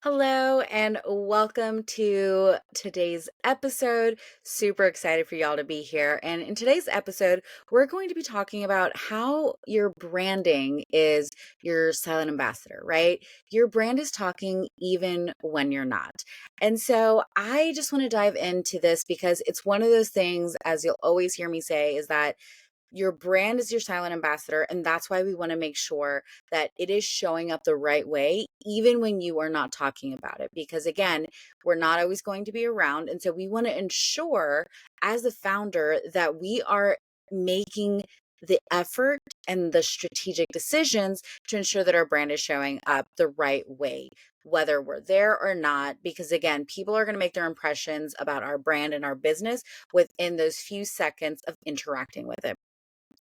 Hello and welcome to today's episode. Super excited for y'all to be here. And in today's episode, we're going to be talking about how your branding is your silent ambassador, right? Your brand is talking even when you're not. And so I just want to dive into this because it's one of those things, as you'll always hear me say, is that your brand is your silent ambassador. And that's why we want to make sure that it is showing up the right way, even when you are not talking about it. Because again, we're not always going to be around. And so we want to ensure as a founder that we are making the effort and the strategic decisions to ensure that our brand is showing up the right way, whether we're there or not. Because again, people are going to make their impressions about our brand and our business within those few seconds of interacting with it.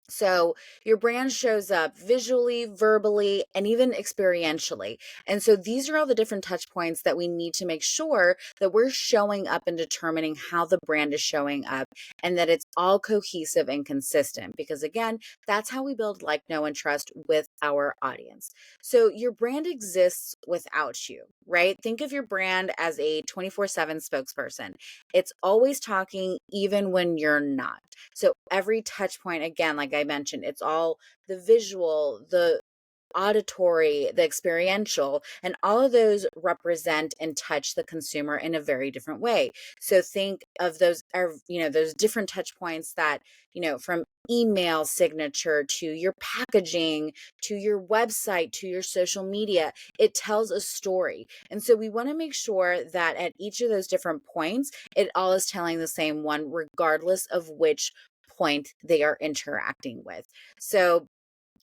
So your brand shows up visually, verbally, and even experientially. And so these are all the different touch points that we need to make sure that we're showing up and determining how the brand is showing up and that it's all cohesive and consistent. Because again, that's how we build like, know, and trust with our audience. So your brand exists without you, right? Think of your brand as a 24/7 spokesperson. It's always talking even when you're not. So every touch point, again, like I mentioned, it's all the visual, the auditory, the experiential, and all of those represent and touch the consumer in a very different way. So think of those different touch points that, from email signature to your packaging, to your website, to your social media, it tells a story. And so we want to make sure that at each of those different points, it all is telling the same one, regardless of which point they are interacting with. So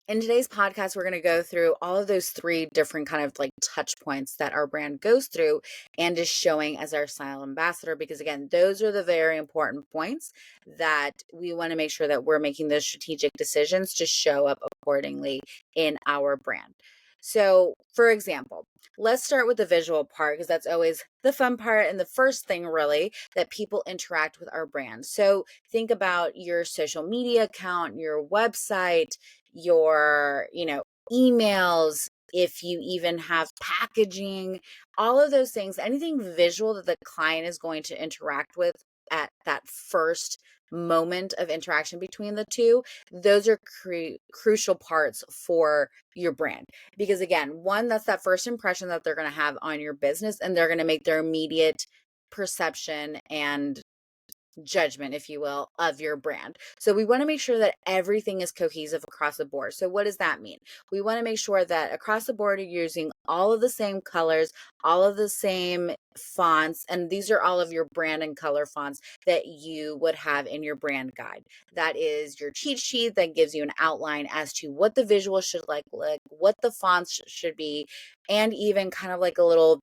in today's podcast, we're going to go through all of those three different kind of like touch points that our brand goes through and is showing as our silent ambassador. Because again, those are the very important points that we want to make sure that we're making those strategic decisions to show up accordingly in our brand. So for example, let's start with the visual part because that's always the fun part and the first thing really that people interact with our brand. So think about your social media account, your website, your, emails, if you even have packaging, all of those things, anything visual that the client is going to interact with at that first moment of interaction between the two, those are crucial parts for your brand. Because again, one, that's that first impression that they're going to have on your business, and they're going to make their immediate perception and judgment, if you will, of your brand. So we want to make sure that everything is cohesive across the board. So what does that mean? We want to make sure that across the board, you're using all of the same colors, all of the same fonts, and these are all of your brand and color fonts that you would have in your brand guide. That is your cheat sheet that gives you an outline as to what the visual should like what the fonts should be, and even kind of like a little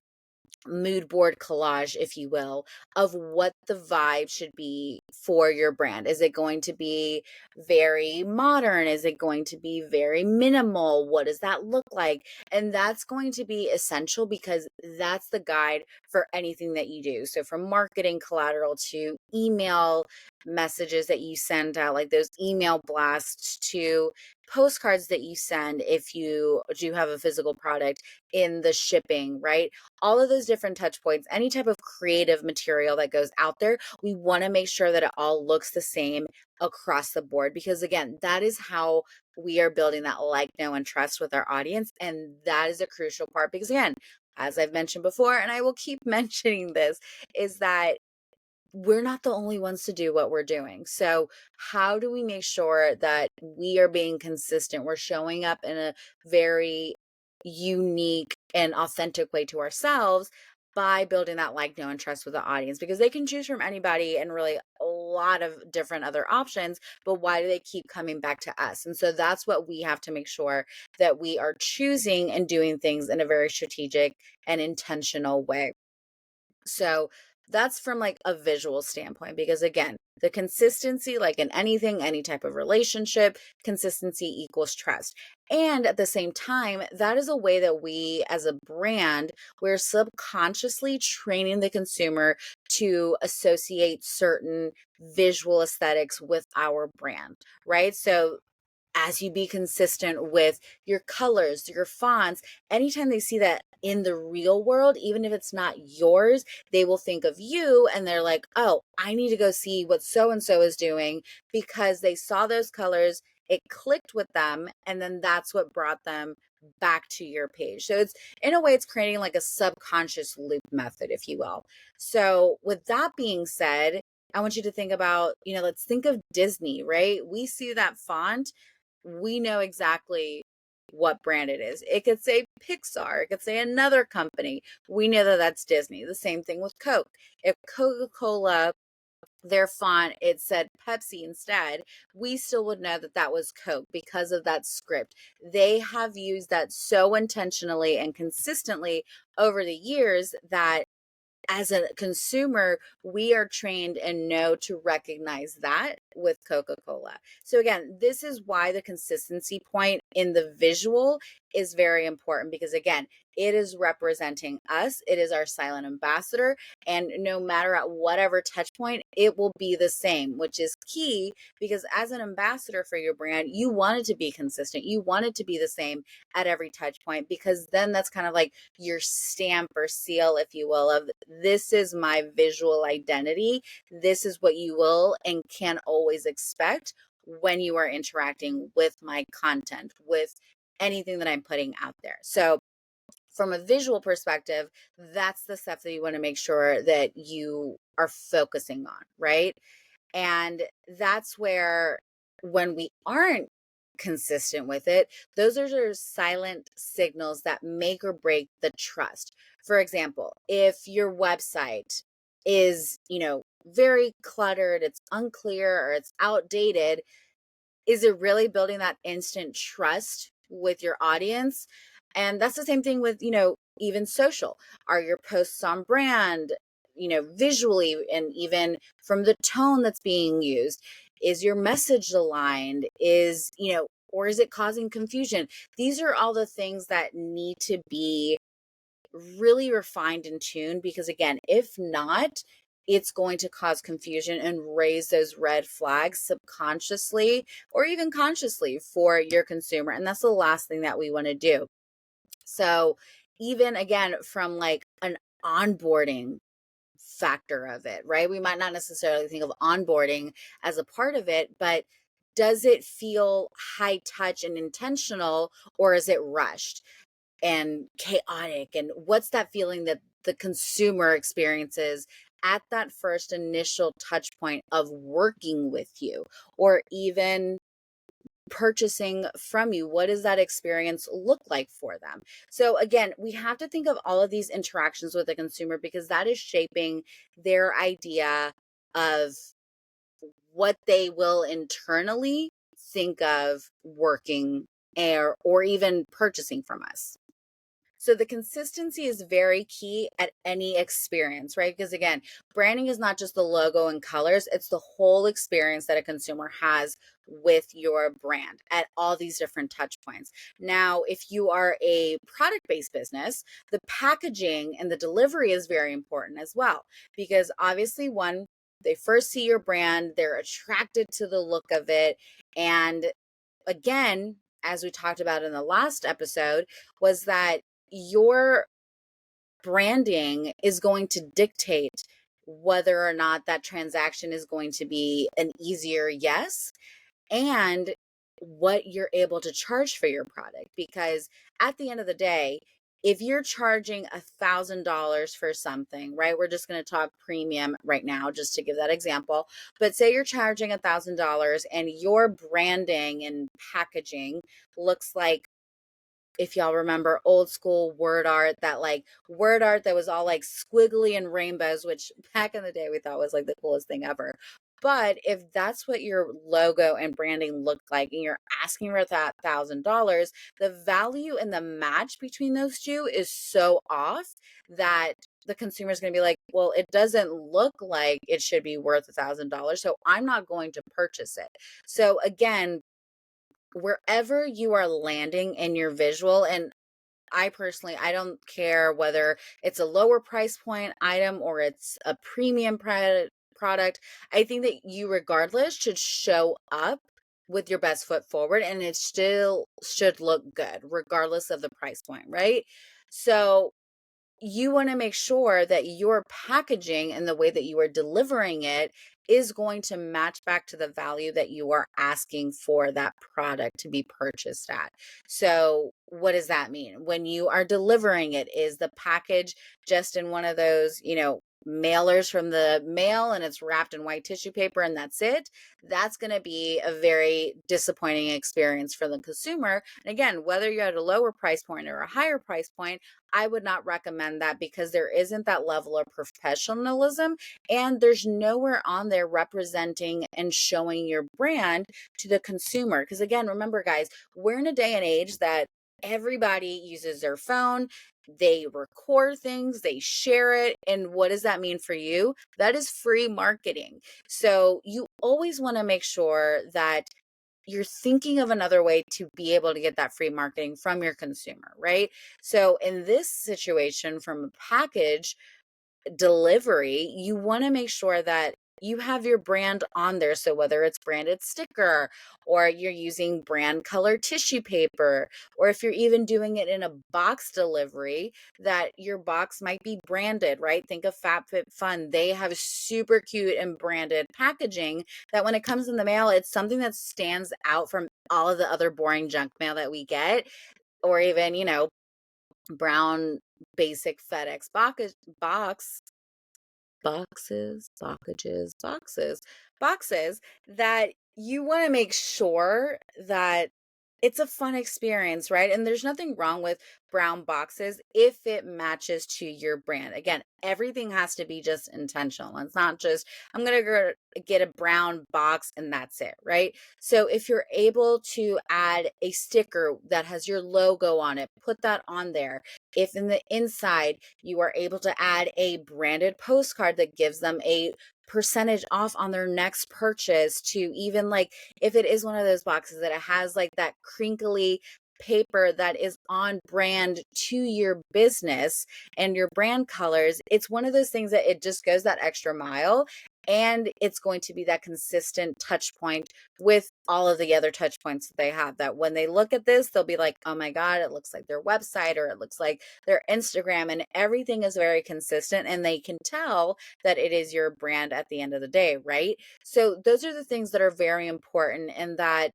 mood board collage, if you will, of what the vibe should be for your brand. Is it going to be very modern? Is it going to be very minimal? What does that look like? And that's going to be essential because that's the guide for anything that you do. So from marketing collateral to email messages that you send out, like those email blasts, to postcards that you send if you do have a physical product, in the shipping, right? All of those different touch points, any type of creative material that goes out there, we want to make sure that it all looks the same across the board. Because again, that is how we are building that like, know, and trust with our audience. And that is a crucial part because again, as I've mentioned before, and I will keep mentioning this, is that we're not the only ones to do what we're doing. So how do we make sure that we are being consistent? We're showing up in a very unique and authentic way to ourselves by building that like, know, and trust with the audience, because they can choose from anybody and really a lot of different other options, but why do they keep coming back to us? And so that's what we have to make sure that we are choosing and doing things in a very strategic and intentional way. So that's from like a visual standpoint, because again, the consistency, like in anything, any type of relationship, consistency equals trust. And at the same time, that is a way that we as a brand, we're subconsciously training the consumer to associate certain visual aesthetics with our brand, right? So as you be consistent with your colors, your fonts, anytime they see that in the real world, even if it's not yours, they will think of you and they're like, oh, I need to go see what so and so is doing because they saw those colors, it clicked with them, and then that's what brought them back to your page. So it's, in a way, it's creating like a subconscious loop method, if you will. So with that being said, I want you to think about, let's think of Disney, right? We see that font, we know exactly what brand it is. It could say Pixar, it could say another company. We know that that's Disney. The same thing with Coke. If Coca-Cola, their font, it said Pepsi instead, we still would know that that was Coke because of that script. They have used that so intentionally and consistently over the years that as a consumer, we are trained and know to recognize that with Coca-Cola. So again, this is why the consistency point in the visual is very important, because again, it is representing us. It is our silent ambassador. And no matter at whatever touch point, it will be the same, which is key, because as an ambassador for your brand, you want it to be consistent. You want it to be the same at every touch point, because then that's kind of like your stamp or seal, if you will, of this is my visual identity. This is what you will and can always expect when you are interacting with my content, with anything that I'm putting out there. So from a visual perspective, that's the stuff that you want to make sure that you are focusing on, right? And that's where, when we aren't consistent with it, those are your silent signals that make or break the trust. For example, if your website is, very cluttered, it's unclear, or it's outdated, is it really building that instant trust with your audience? And that's the same thing with, even social. Are your posts on brand, visually, and even from the tone that's being used? Is your message aligned? Or is it causing confusion? These are all the things that need to be really refined and tuned, because again, if not, it's going to cause confusion and raise those red flags subconsciously or even consciously for your consumer. And that's the last thing that we want to do. So even again, from like an onboarding factor of it, right? We might not necessarily think of onboarding as a part of it, but does it feel high touch and intentional, or is it rushed and chaotic? And what's that feeling that the consumer experiences at that first initial touch point of working with you, or even purchasing from you? What does that experience look like for them? So again, we have to think of all of these interactions with the consumer, because that is shaping their idea of what they will internally think of working or even purchasing from us. So the consistency is very key at any experience, right? Because again, branding is not just the logo and colors, it's the whole experience that a consumer has with your brand at all these different touch points. Now, if you are a product-based business, the packaging and the delivery is very important as well, because obviously, one, they first see your brand, they're attracted to the look of it. And again, as we talked about in the last episode, was that your branding is going to dictate whether or not that transaction is going to be an easier yes, and what you're able to charge for your product. Because at the end of the day, if you're charging $1,000 for something, right? We're just going to talk premium right now, just to give that example. But say you're charging $1,000 and your branding and packaging looks like, if y'all remember old school word art, that was all like squiggly and rainbows, which back in the day we thought was like the coolest thing ever. But if that's what your logo and branding looked like, and you're asking for that $1,000, the value and the match between those two is so off that the consumer is going to be like, well, it doesn't look like it should be worth $1,000, so I'm not going to purchase it. So again, wherever you are landing in your visual, and I personally, I don't care whether it's a lower price point item or it's a premium product. I think that you regardless should show up with your best foot forward, and it still should look good regardless of the price point, right? So you want to make sure that your packaging and the way that you are delivering it is going to match back to the value that you are asking for that product to be purchased at. So, what does that mean? When you are delivering it, is the package just in one of those, mailers from the mail and it's wrapped in white tissue paper and that's it? That's going to be a very disappointing experience for the consumer. And again, whether you're at a lower price point or a higher price point, I would not recommend that, because there isn't that level of professionalism, and there's nowhere on there representing and showing your brand to the consumer. Because again, remember guys, we're in a day and age that everybody uses their phone, they record things, they share it. And what does that mean for you? That is free marketing. So you always want to make sure that you're thinking of another way to be able to get that free marketing from your consumer, right? So in this situation, from a package delivery, you want to make sure that you have your brand on there. So whether it's branded sticker, or you're using brand color tissue paper, or if you're even doing it in a box delivery, that your box might be branded, right? Think of FabFitFun. They have super cute and branded packaging that when it comes in the mail, it's something that stands out from all of the other boring junk mail that we get, or even, brown basic FedEx boxes that you want to make sure that it's a fun experience, right? And there's nothing wrong with brown boxes if it matches to your brand. Again, everything has to be just intentional. It's not just, I'm going to go get a brown box and that's it, right? So if you're able to add a sticker that has your logo on it, put that on there. If in the inside you are able to add a branded postcard that gives them a percentage off on their next purchase, to even like, if it is one of those boxes that it has like that crinkly paper that is on brand to your business and your brand colors, it's one of those things that it just goes that extra mile, and it's going to be that consistent touch point with all of the other touch points that they have, that when they look at this, they'll be like, oh my God, it looks like their website, or it looks like their Instagram, and everything is very consistent, and they can tell that it is your brand at the end of the day, right? So those are the things that are very important, and that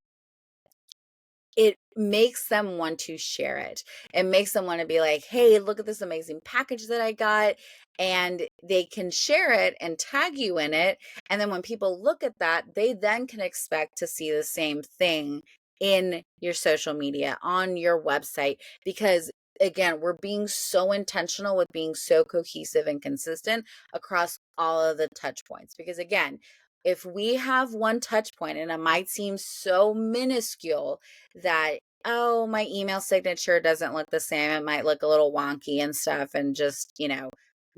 it makes them want to share it. It makes them want to be like, hey, look at this amazing package that I got. And they can share it and tag you in it. And then when people look at that, they then can expect to see the same thing in your social media, on your website, because again, we're being so intentional with being so cohesive and consistent across all of the touch points. Because again, if we have one touch point and it might seem so minuscule that, oh, my email signature doesn't look the same, it might look a little wonky and stuff, and just,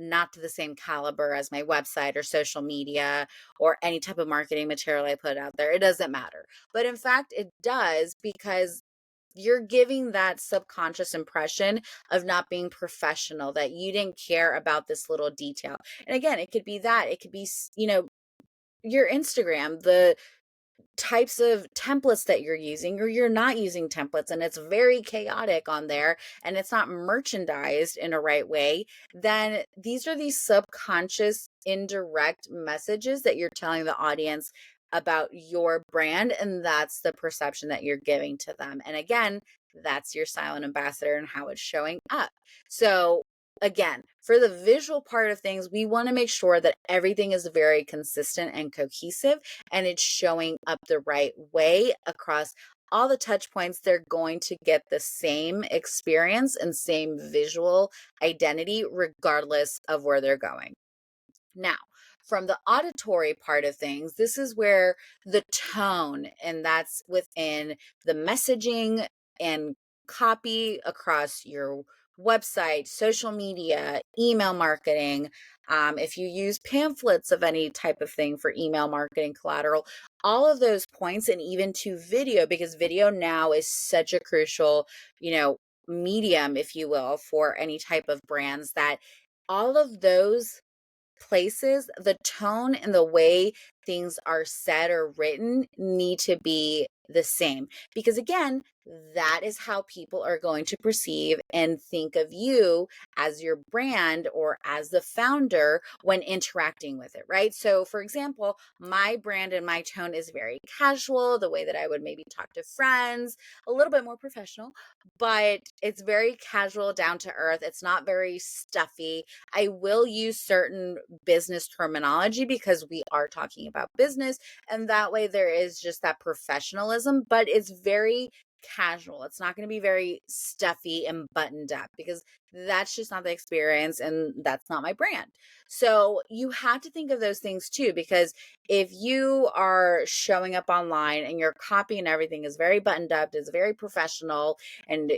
not to the same caliber as my website or social media or any type of marketing material I put out there, it doesn't matter. But in fact, it does, because you're giving that subconscious impression of not being professional, that you didn't care about this little detail. And again, it could be that, it could be, your Instagram, the types of templates that you're using, or you're not using templates and it's very chaotic on there and it's not merchandised in a right way, then these are these subconscious indirect messages that you're telling the audience about your brand, and that's the perception that you're giving to them. And again, that's your silent ambassador and how it's showing up. So again, for the visual part of things, we want to make sure that everything is very consistent and cohesive, and it's showing up the right way across all the touch points. They're going to get the same experience and same visual identity regardless of where they're going. Now, from the auditory part of things, this is where the tone, and that's within the messaging and copy across your website, social media, email marketing. If you use pamphlets of any type of thing for email marketing collateral, all of those points, and even to video, because video now is such a crucial, medium, if you will, for any type of brands, that all of those places, the tone and the way things are said or written need to be the same. Because again, that is how people are going to perceive and think of you as your brand or as the founder when interacting with it, right? So, for example, my brand and my tone is very casual, the way that I would maybe talk to friends, a little bit more professional, but it's very casual, down to earth. It's not very stuffy. I will use certain business terminology because we are talking about business, and that way there is just that professionalism, but it's very casual. It's not going to be very stuffy and buttoned up because that's just not the experience and that's not my brand. So you have to think of those things too, because if you are showing up online and your copy and everything is very buttoned up, is very professional, and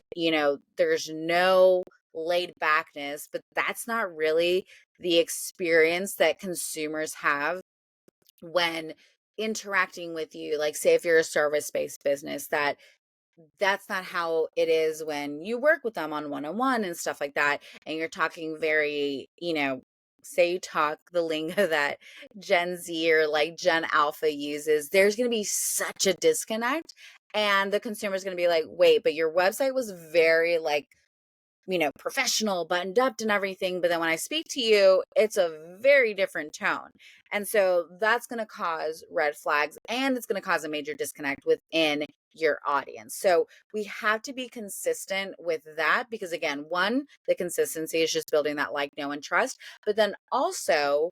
there's no laid backness, but that's not really the experience that consumers have when interacting with you. Like, say if you're a service-based business, that's not how it is when you work with them on one-on-one and stuff like that, and you're talking very, say you talk the lingo that Gen Z or like Gen Alpha uses, there's going to be such a disconnect, and the consumer's going to be like, wait, but your website was very like, professional, buttoned up and everything. But then when I speak to you, it's a very different tone. And so that's going to cause red flags, and it's going to cause a major disconnect within your audience. So we have to be consistent with that because, again, one, the consistency is just building that like, know, and trust. But then also,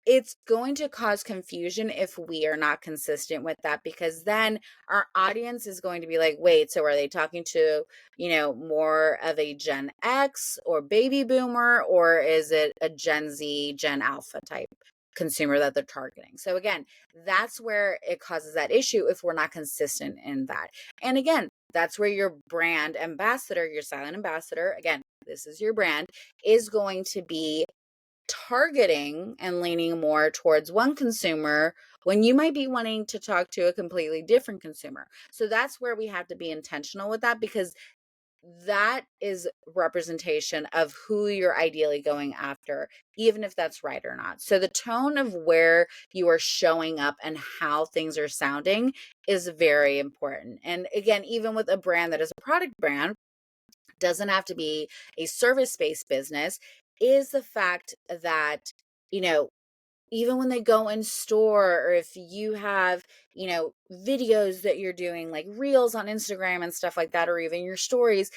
it's going to cause confusion if we are not consistent with that, because then our audience is going to be like, wait, so are they talking to, more of a Gen X or baby boomer, or is it a Gen Z, Gen Alpha type consumer that they're targeting? So again, that's where it causes that issue if we're not consistent in that. And again, that's where your brand ambassador, your silent ambassador, again, this is your brand, is going to be targeting and leaning more towards one consumer when you might be wanting to talk to a completely different consumer. So that's where we have to be intentional with that, because that is representation of who you're ideally going after, even if that's right or not. So the tone of where you are showing up and how things are sounding is very important. And again, even with a brand that is a product brand, doesn't have to be a service-based business, is the fact that, you know, even when they go in store, or if you have, videos that you're doing like reels on Instagram and stuff like that, or even your stories,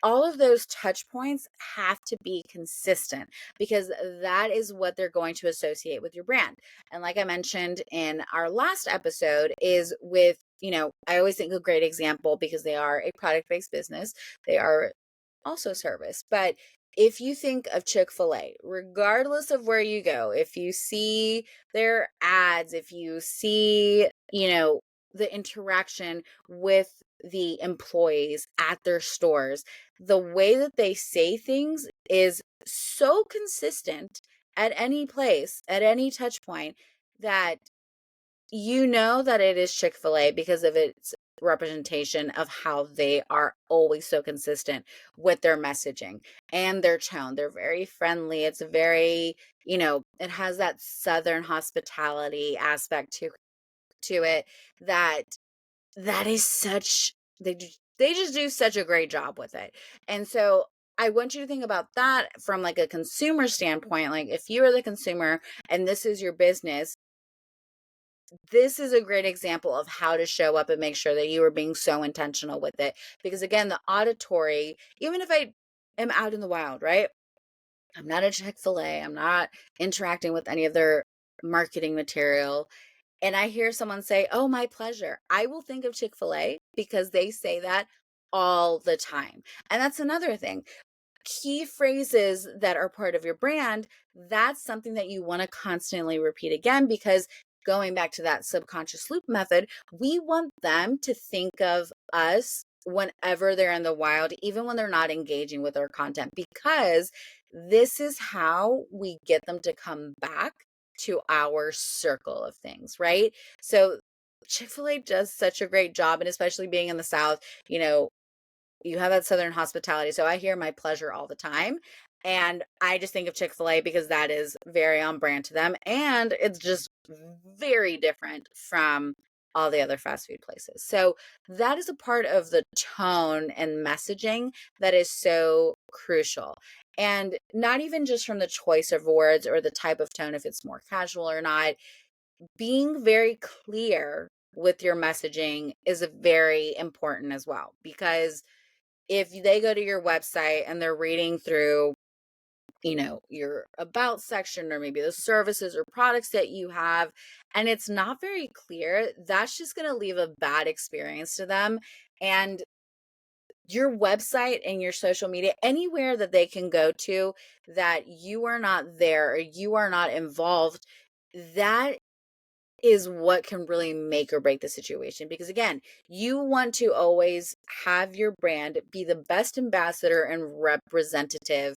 all of those touch points have to be consistent, because that is what they're going to associate with your brand. And like I mentioned in our last episode, is with, I always think a great example, because they are a product-based business. They are also service. But if you think of Chick-fil-A, regardless of where you go, if you see their ads, if you see, the interaction with the employees at their stores, the way that they say things is so consistent at any place, at any touch point, that you know that it is Chick-fil-A because of its representation of how they are always so consistent with their messaging and their tone. They're very friendly. It's very, it has that Southern hospitality aspect to it, that is such, they just do such a great job with it. And so I want you to think about that from like a consumer standpoint. Like, if you are the consumer and this is your business, this is a great example of how to show up and make sure that you are being so intentional with it. Because again, the auditory, even if I am out in the wild, right? I'm not at Chick-fil-A, I'm not interacting with any of their marketing material, and I hear someone say, "Oh, my pleasure," I will think of Chick-fil-A because they say that all the time. And that's another thing, key phrases that are part of your brand, that's something that you want to constantly repeat again, because going back to that subconscious loop method, we want them to think of us whenever they're in the wild, even when they're not engaging with our content, because this is how we get them to come back to our circle of things, right? So Chick-fil-A does such a great job, and especially being in the South, you have that Southern hospitality. So I hear "my pleasure" all the time. And I just think of Chick-fil-A because that is very on brand to them. And it's just very different from all the other fast food places. So that is a part of the tone and messaging that is so crucial. And not even just from the choice of words or the type of tone, if it's more casual or not, being very clear with your messaging is very important as well. Because if they go to your website and they're reading through, your about section or maybe the services or products that you have, and it's not very clear, that's just going to leave a bad experience to them. And your website and your social media, anywhere that they can go to that you are not there or you are not involved, that is what can really make or break the situation. Because again, you want to always have your brand be the best ambassador and representative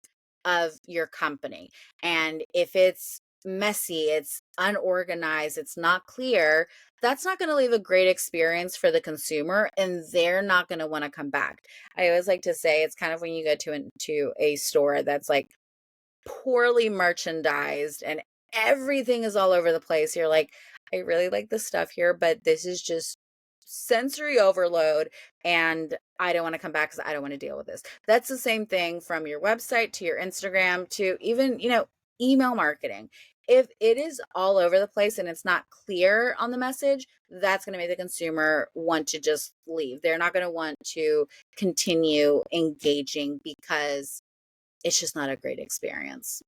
of your company. And if it's messy, it's unorganized, it's not clear, that's not going to leave a great experience for the consumer, and they're not going to want to come back. I always like to say it's kind of when you go to a store that's like poorly merchandised and everything is all over the place. You're like, I really like the stuff here, but this is just sensory overload and I don't want to come back because I don't want to deal with this. That's the same thing from your website to your Instagram to even, email marketing. If it is all over the place and it's not clear on the message, that's going to make the consumer want to just leave. They're not going to want to continue engaging because it's just not a great experience.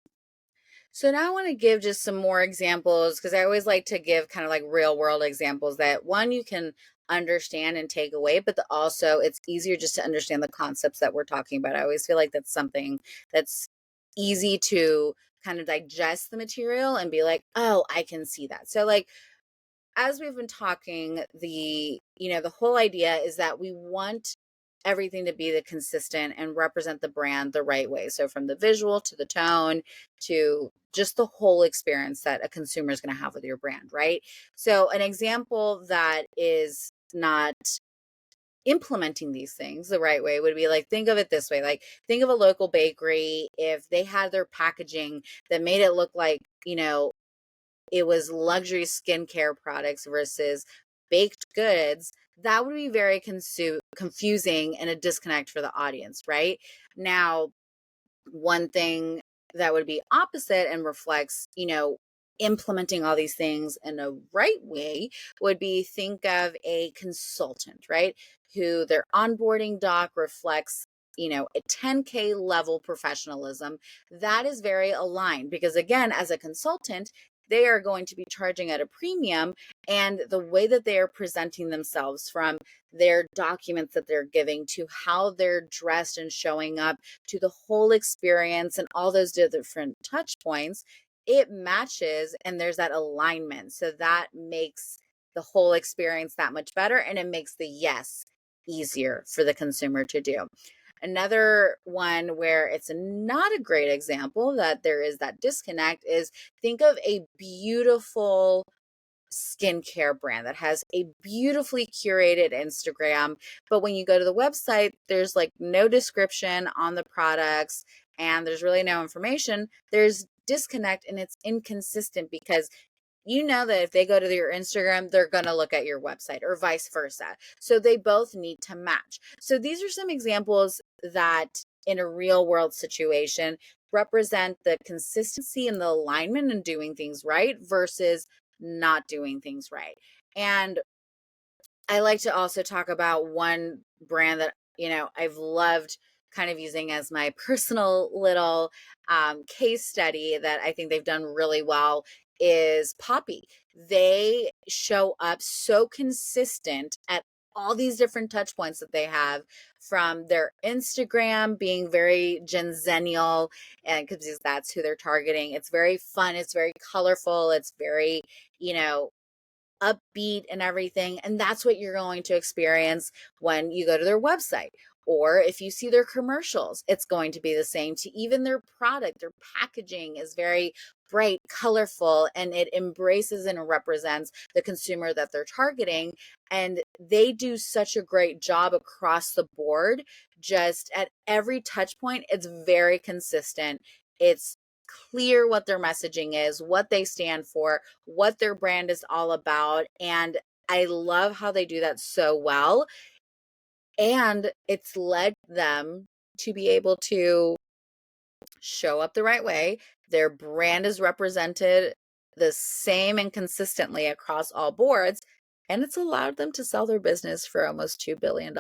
So now I want to give just some more examples because I always like to give kind of like real world examples that one, you can understand and take away, but also it's easier just to understand the concepts that we're talking about. I always feel like that's something that's easy to kind of digest the material and be like, oh, I can see that. So like, as we've been talking, the whole idea is that we want everything to be the consistent and represent the brand the right way. So from the visual to the tone to just the whole experience that a consumer is going to have with your brand, right? So an example that is not implementing these things the right way would be like, think of it this way, like think of a local bakery. If they had their packaging that made it look like, it was luxury skincare products versus baked goods, that would be very confusing and a disconnect for the audience, right? Now, one thing that would be opposite and reflects, implementing all these things in a right way would be think of a consultant, right? Who their onboarding doc reflects, a 10K level professionalism. That is very aligned because, again, as a consultant, they are going to be charging at a premium, and the way that they are presenting themselves, from their documents that they're giving to how they're dressed and showing up to the whole experience and all those different touch points, it matches and there's that alignment. So that makes the whole experience that much better, and it makes the yes easier for the consumer to do. Another one where it's not a great example that there is that disconnect is think of a beautiful skincare brand that has a beautifully curated Instagram. But when you go to the website, there's like no description on the products and there's really no information. There's disconnect and it's inconsistent because you know that if they go to your Instagram, they're going to look at your website or vice versa. So they both need to match. So these are some examples that in a real world situation represent the consistency and the alignment and doing things right versus not doing things right. And I like to also talk about one brand that, I've loved kind of using as my personal little case study that I think they've done really well is Poppy. They show up so consistent at all these different touch points that they have, from their Instagram being very Gen Zennial, and because that's who they're targeting. It's very fun. It's very colorful. It's very, you know, upbeat and everything. And that's what you're going to experience when you go to their website. Or if you see their commercials, it's going to be the same. To even their product, their packaging is very bright, colorful, and it embraces and represents the consumer that they're targeting. And they do such a great job across the board. Just at every touch point, it's very consistent. It's clear what their messaging is, what they stand for, what their brand is all about. And I love how they do that so well. And it's led them to be able to show up the right way. Their brand is represented the same and consistently across all boards. And it's allowed them to sell their business for almost $2 billion.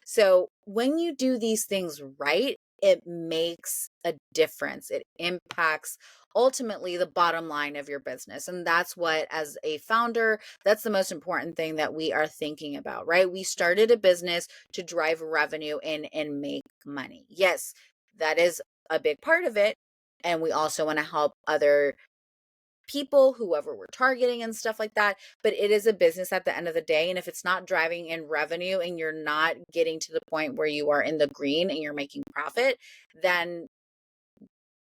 So when you do these things right, it makes a difference. It impacts ultimately the bottom line of your business. And that's what, as a founder, that's the most important thing that we are thinking about, right? We started a business to drive revenue in and make money. Yes, that is a big part of it. And we also want to help other people, whoever we're targeting and stuff like that. But it is a business at the end of the day. And if it's not driving in revenue and you're not getting to the point where you are in the green and you're making profit, then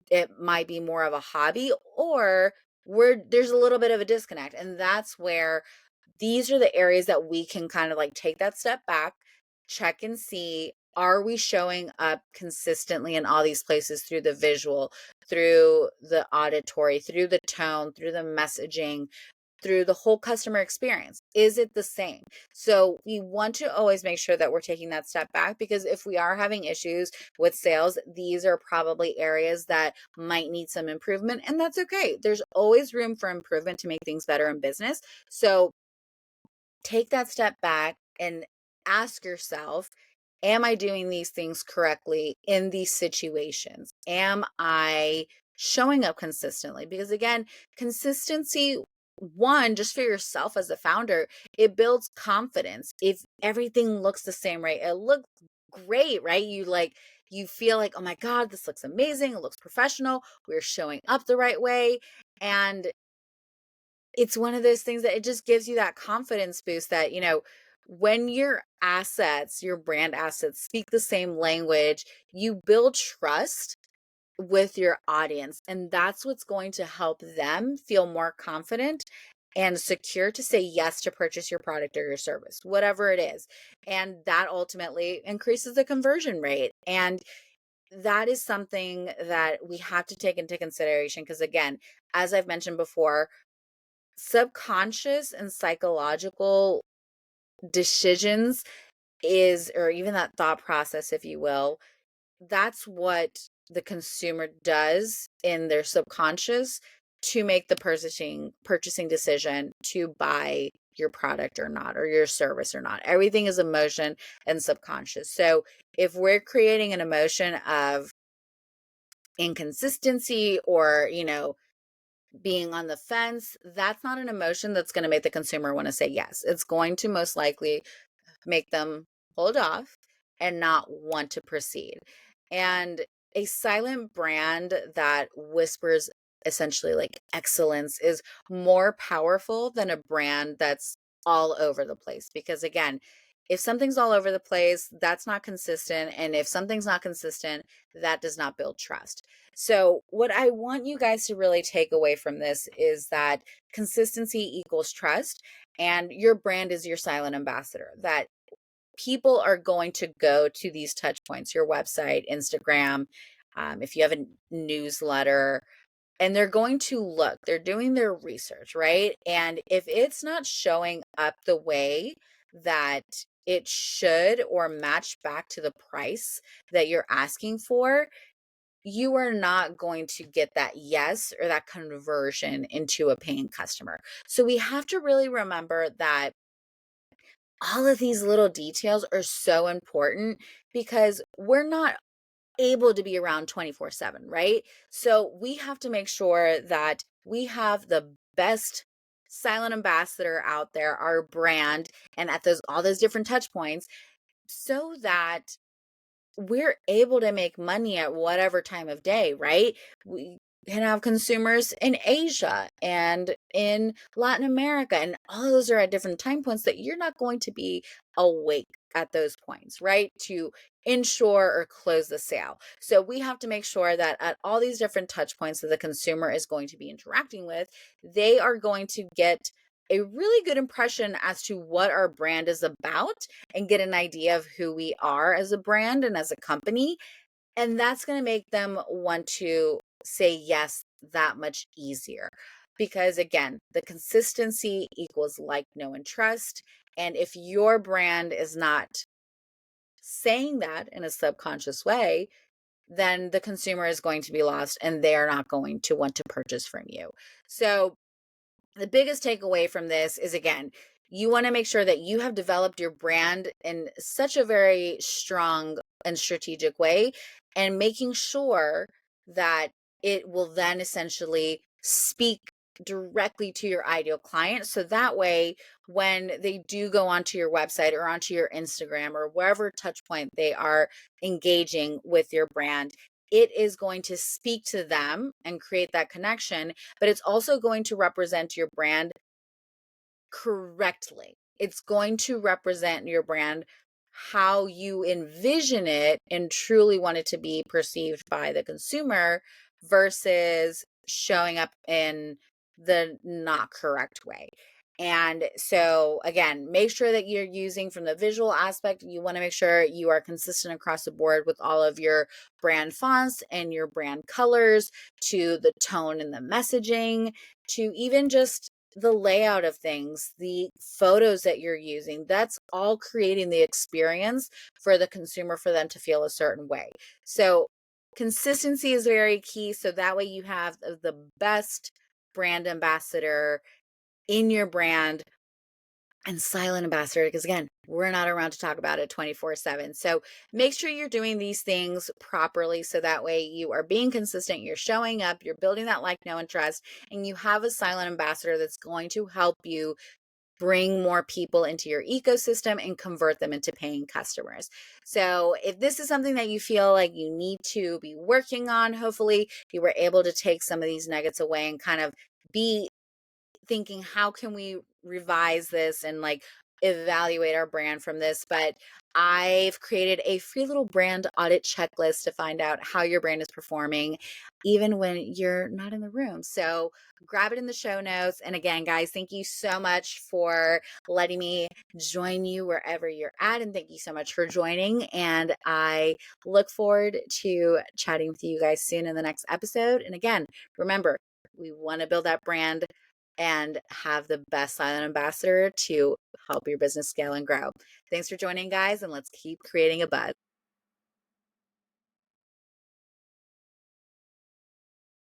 it might be more of a hobby, or there's a little bit of a disconnect. And that's where these are the areas that we can kind of like take that step back, check and see, are we showing up consistently in all these places through the visual, through the auditory, through the tone, through the messaging, through the whole customer experience? Is it the same? So we want to always make sure that we're taking that step back, because if we are having issues with sales, these are probably areas that might need some improvement, and that's okay. There's always room for improvement to make things better in business. So take that step back and ask yourself, am I doing these things correctly in these situations? Am I showing up consistently? Because again, consistency, one, just for yourself as a founder, it builds confidence. If everything looks the same, right? It looks great, right? You feel like, oh my God, this looks amazing. It looks professional. We're showing up the right way. And it's one of those things that it just gives you that confidence boost that, when your assets, your brand assets speak the same language, you build trust with your audience. And that's what's going to help them feel more confident and secure to say yes to purchase your product or your service, whatever it is. And that ultimately increases the conversion rate. And that is something that we have to take into consideration, because again, as I've mentioned before, subconscious and psychological decisions or even that thought process, if you will, that's what the consumer does in their subconscious to make the purchasing decision to buy your product or not, or your service or not. Everything is emotion and subconscious. So if we're creating an emotion of inconsistency or, being on the fence, that's not an emotion that's going to make the consumer want to say yes. It's going to most likely make them hold off and not want to proceed. And a silent brand that whispers essentially like excellence is more powerful than a brand that's all over the place. Because again, if something's all over the place, that's not consistent. And if something's not consistent, that does not build trust. So, what I want you guys to really take away from this is that consistency equals trust, and your brand is your silent ambassador. That people are going to go to these touch points, your website, Instagram, if you have a newsletter, and they're going to look, they're doing their research, right? And if it's not showing up the way that it should or match back to the price that you're asking for, you are not going to get that yes or that conversion into a paying customer. So we have to really remember that all of these little details are so important, because we're not able to be around 24/7, right? So we have to make sure that we have the best silent ambassador out there, our brand, and at all those different touch points, so that we're able to make money at whatever time of day, right? We can have consumers in Asia and in Latin America, and all of those are at different time points that you're not going to be awake at those points, right? To ensure or close the sale. So we have to make sure that at all these different touch points that the consumer is going to be interacting with, they are going to get a really good impression as to what our brand is about and get an idea of who we are as a brand and as a company. And that's going to make them want to say yes that much easier. because again, the consistency equals like, know, and trust. And if your brand is not saying that in a subconscious way, then the consumer is going to be lost and they're not going to want to purchase from you. So the biggest takeaway from this is, again, you want to make sure that you have developed your brand in such a very strong and strategic way, and making sure that it will then essentially speak directly to your ideal client. So that way, when they do go onto your website or onto your Instagram or wherever touch point they are engaging with your brand, it is going to speak to them and create that connection, but it's also going to represent your brand correctly. It's going to represent your brand how you envision it and truly want it to be perceived by the consumer, versus showing up in the not correct way. And so again, make sure that you're using, from the visual aspect, you want to make sure you are consistent across the board with all of your brand fonts and your brand colors, to the tone and the messaging, to even just the layout of things, the photos that you're using. That's all creating the experience for the consumer, for them to feel a certain way. So consistency is very key. So that way you have the best brand ambassador in your brand, and silent ambassador, because again, we're not around to talk about it 24/7. So make sure you're doing these things properly, so that way you are being consistent, you're showing up, you're building that like, know, and trust, and you have a silent ambassador that's going to help you bring more people into your ecosystem and convert them into paying customers. So if this is something that you feel like you need to be working on, hopefully you were able to take some of these nuggets away and kind of be thinking, how can we revise this and like evaluate our brand from this. But I've created a free little brand audit checklist to find out how your brand is performing, even when you're not in the room. So grab it in the show notes. And again, guys, thank you so much for letting me join you wherever you're at. And thank you so much for joining. And I look forward to chatting with you guys soon in the next episode. And again, remember, we want to build that brand and have the best silent ambassador to help your business scale and grow. Thanks for joining, guys, and let's keep creating a buzz.